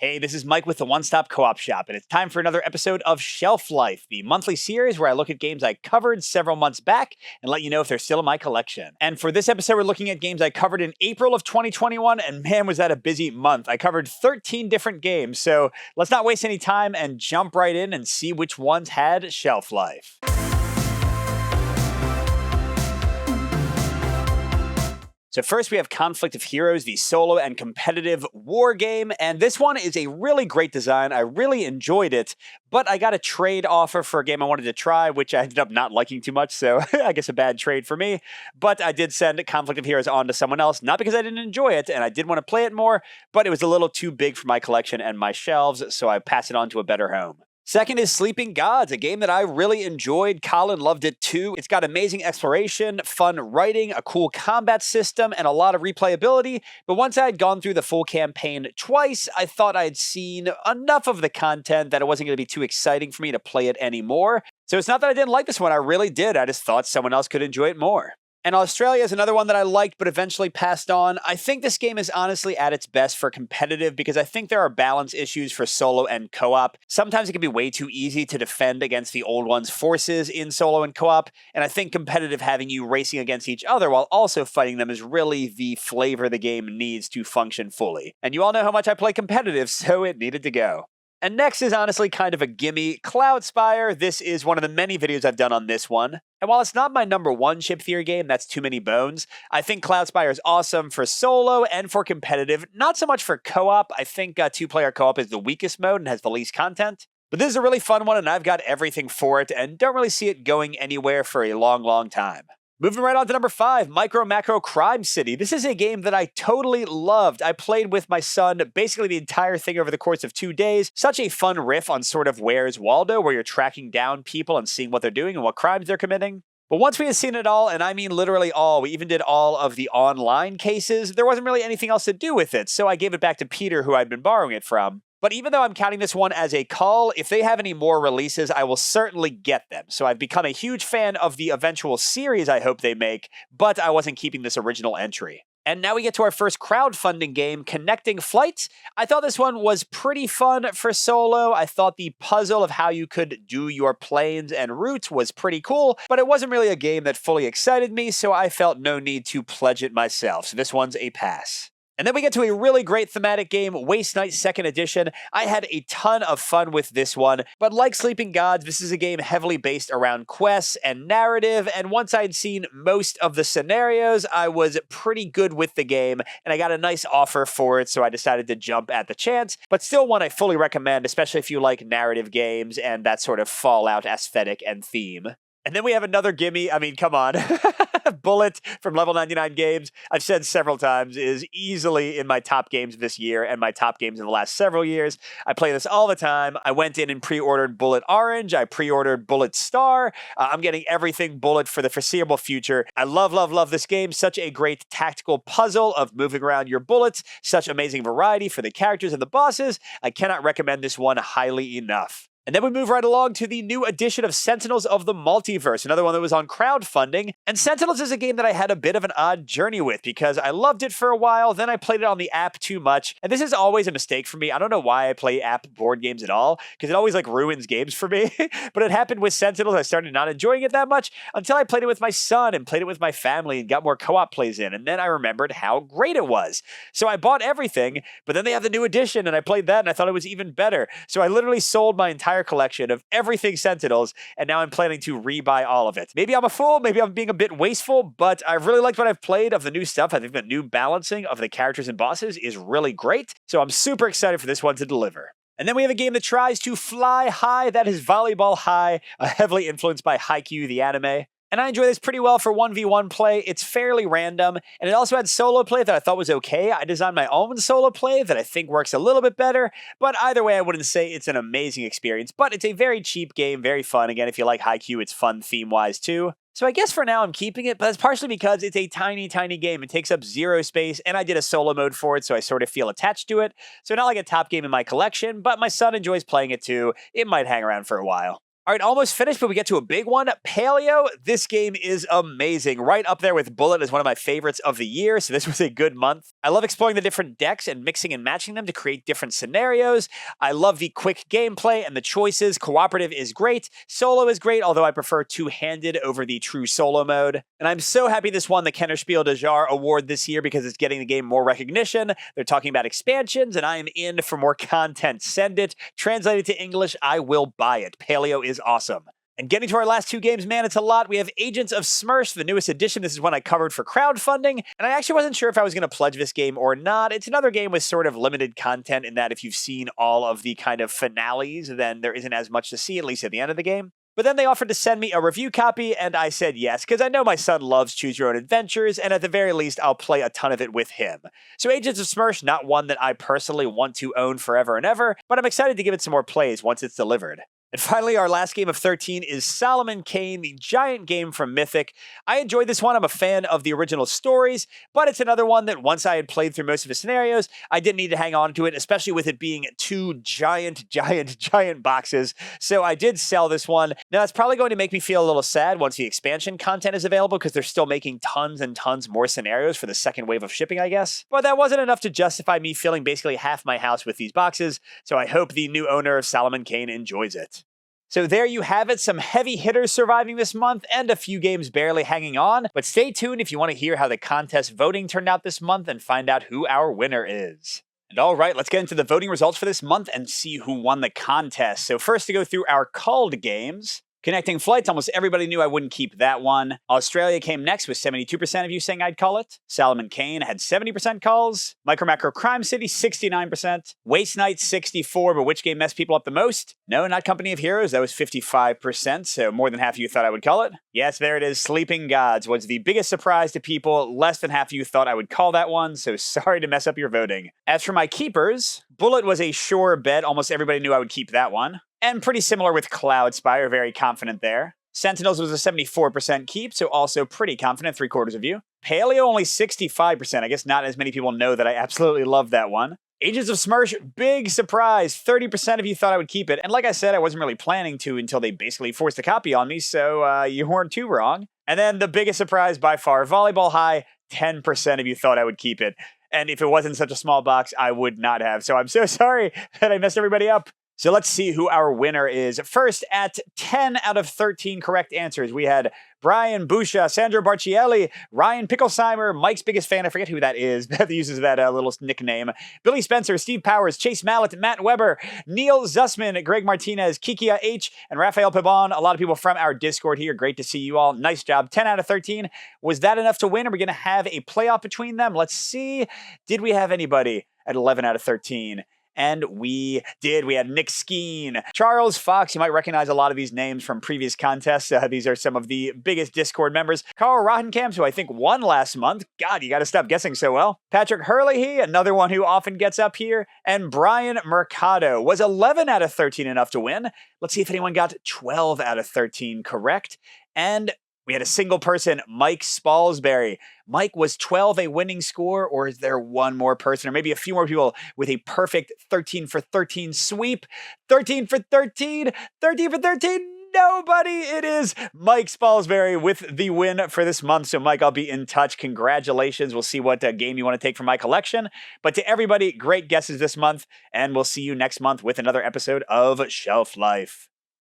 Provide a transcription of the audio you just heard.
Hey, this is Mike with the One Stop Co-op Shop, and it's time for another episode of Shelf Life, the monthly series where I look at games I covered several months back and let you know if they're still in my collection. And for this episode, we're looking at games I covered in April of 2021, and man, was that a busy month. I covered 13 different games, so let's not waste any time and jump right in and see which ones had shelf life. So first we have Conflict of Heroes, the solo and competitive war game, and this one is a really great design. I really enjoyed it, but I got a trade offer for a game I wanted to try, which I ended up not liking too much, so I guess a bad trade for me. But I did send Conflict of Heroes on to someone else, not because I didn't enjoy it, and I did want to play it more, but it was a little too big for my collection and my shelves, so I passed it on to a better home. Second is Sleeping Gods, a game that I really enjoyed. Colin loved it too. It's got amazing exploration, fun writing, a cool combat system, and a lot of replayability. But once I had gone through the full campaign twice, I thought I'd seen enough of the content that it wasn't going to be too exciting for me to play it anymore. So it's not that I didn't like this one. I really did. I just thought someone else could enjoy it more. And Auztralia is another one that I liked but eventually passed on. I think this game is honestly at its best for competitive because I think there are balance issues for solo and co-op. Sometimes it can be way too easy to defend against the old one's forces in solo and co-op, and I think competitive having you racing against each other while also fighting them is really the flavor the game needs to function fully. And you all know how much I play competitive, so it needed to go. And next is honestly kind of a gimme, Cloudspire. This is one of the many videos I've done on this one. And while it's not my number one chip theory game, that's too many bones, I think Cloudspire is awesome for solo and for competitive, not so much for co-op. I think two-player co-op is the weakest mode and has the least content. But this is a really fun one and I've got everything for it and don't really see it going anywhere for a long, long time. Moving right on to number 5, Micro Macro Crime City. This is a game that I totally loved. I played with my son basically the entire thing over the course of 2 days. Such a fun riff on sort of Where's Waldo, where you're tracking down people and seeing what they're doing and what crimes they're committing. But once we had seen it all, and I mean literally all, we even did all of the online cases, there wasn't really anything else to do with it, so I gave it back to Peter, who I'd been borrowing it from. But even though I'm counting this one as a call, if they have any more releases, I will certainly get them. So I've become a huge fan of the eventual series I hope they make, but I wasn't keeping this original entry. And now we get to our first crowdfunding game, Connecting Flights. I thought this one was pretty fun for solo. I thought the puzzle of how you could do your planes and routes was pretty cool, but it wasn't really a game that fully excited me, so I felt no need to pledge it myself. So this one's a pass. And then we get to a really great thematic game, Waste Night 2nd Edition. I had a ton of fun with this one, but like Sleeping Gods, this is a game heavily based around quests and narrative, and once I'd seen most of the scenarios, I was pretty good with the game, and I got a nice offer for it, so I decided to jump at the chance, but still one I fully recommend, especially if you like narrative games and that sort of Fallout aesthetic and theme. And then we have another gimme, I mean, come on. Bullet from Level 99 Games, I've said several times, is easily in my top games this year and my top games in the last several years. I play this all the time. I went in and pre-ordered Bullet Orange. I pre-ordered Bullet Star. I'm getting everything Bullet for the foreseeable future. I love, love, love this game. Such a great tactical puzzle of moving around your bullets. Such amazing variety for the characters and the bosses. I cannot recommend this one highly enough. And then we move right along to the new edition of Sentinels of the Multiverse, another one that was on crowdfunding. And Sentinels is a game that I had a bit of an odd journey with because I loved it for a while, then I played it on the app too much. And this is always a mistake for me. I don't know why I play app board games at all, because it always like ruins games for me. But it happened with Sentinels. I started not enjoying it that much until I played it with my son and played it with my family and got more co-op plays in. And then I remembered how great it was. So I bought everything, but then they have the new edition and I played that and I thought it was even better. So I literally sold my entire collection of everything Sentinels, and now I'm planning to rebuy all of it. Maybe I'm a fool, maybe I'm being a bit wasteful, but I really liked what I've played of the new stuff. I think the new balancing of the characters and bosses is really great, so I'm super excited for this one to deliver. And then we have a game that tries to fly high. That is Volleyball High, heavily influenced by Haikyuu, the anime. And I enjoy this pretty well for 1v1 play. It's fairly random, and it also had solo play that I thought was okay. I designed my own solo play that I think works a little bit better, but either way, I wouldn't say it's an amazing experience, but it's a very cheap game, very fun. Again, if you like Haikyuu, it's fun theme-wise too. So I guess for now I'm keeping it, but that's partially because it's a tiny, tiny game. It takes up zero space, and I did a solo mode for it, so I sort of feel attached to it. So not like a top game in my collection, but my son enjoys playing it too. It might hang around for a while. All right, almost finished, but we get to a big one. Paleo, this game is amazing. Right up there with Bullet as one of my favorites of the year, so this was a good month. I love exploring the different decks and mixing and matching them to create different scenarios. I love the quick gameplay and the choices. Cooperative is great. Solo is great, although I prefer two-handed over the true solo mode. And I'm so happy this won the Kennerspiel des Jahres award this year because it's getting the game more recognition. They're talking about expansions, and I am in for more content. Send it. Translate it to English. I will buy it. Paleo is awesome. And getting to our last two games, man, it's a lot. We have Agents of Smersh, the newest edition. This is one I covered for crowdfunding, and I actually wasn't sure if I was going to pledge this game or not. It's another game with sort of limited content in that if you've seen all of the kind of finales, then there isn't as much to see, at least at the end of the game. But then they offered to send me a review copy, and I said yes, because I know my son loves Choose Your Own Adventures, and at the very least, I'll play a ton of it with him. So Agents of Smersh, not one that I personally want to own forever and ever, but I'm excited to give it some more plays once it's delivered. And finally, our last game of 13 is Solomon Kane, the giant game from Mythic. I enjoyed this one. I'm a fan of the original stories, but it's another one that once I had played through most of the scenarios, I didn't need to hang on to it, especially with it being two giant boxes. So I did sell this one. Now, that's probably going to make me feel a little sad once the expansion content is available because they're still making tons and tons more scenarios for the second wave of shipping, I guess. But that wasn't enough to justify me filling basically half my house with these boxes, so I hope the new owner of Solomon Kane enjoys it. So there you have it, some heavy hitters surviving this month and a few games barely hanging on. But stay tuned if you want to hear how the contest voting turned out this month and find out who our winner is. And all right, let's get into the voting results for this month and see who won the contest. So first to go through our called games. Connecting Flights, almost everybody knew I wouldn't keep that one. Auztralia came next with 72% of you saying I'd call it. Solomon Kane had 70% calls. Micro Macro Crime City, 69%. Waste Night, 64%, but which game messed people up the most? No, not Company of Heroes, that was 55%, so more than half of you thought I would call it. Yes, there it is, Sleeping Gods was the biggest surprise to people. Less than half of you thought I would call that one, so sorry to mess up your voting. As for my keepers, Bullet was a sure bet. Almost everybody knew I would keep that one. And pretty similar with Cloudspire, very confident there. Sentinels was a 74% keep, so also pretty confident, 3/4 of you. Paleo only 65%. I guess not as many people know that I absolutely love that one. Agents of Smersh, big surprise. 30% of you thought I would keep it. And like I said, I wasn't really planning to until they basically forced a copy on me, so you weren't too wrong. And then the biggest surprise by far, Volleyball High, 10% of you thought I would keep it. And if it wasn't such a small box, I would not have. So I'm so sorry that I messed everybody up. So let's see who our winner is. First, at 10 out of 13 correct answers, we had Brian Busha, Sandro Barcielli, Ryan Picklesheimer, Mike's biggest fan, I forget who that is, that uses that little nickname, Billy Spencer, Steve Powers, Chase Mallet, Matt Weber, Neil Zussman, Greg Martinez, Kikia H, and Raphael Pabon. A lot of people from our Discord here. Great to see you all. Nice job. 10 out of 13. Was that enough to win? Are we going to have a playoff between them? Let's see. Did we have anybody at 11 out of 13? And we did. We had Nick Skeen, Charles Fox. You might recognize a lot of these names from previous contests. These are some of the biggest Discord members. Carl Rottenkamp, who I think won last month. God, you got to stop guessing so well. Patrick Hurley, another one who often gets up here. And Brian Mercado. Was 11 out of 13 enough to win? Let's see if anyone got 12 out of 13 correct. And we had a single person, Mike Spalsbury. Mike, was 12 a winning score, or is there one more person, or maybe a few more people with a perfect 13 for 13 sweep? 13 for 13? 13 for 13? Nobody! It is Mike Spalsbury with the win for this month. So, Mike, I'll be in touch. Congratulations. We'll see what game you want to take from my collection. But to everybody, great guesses this month, and we'll see you next month with another episode of Shelf Life.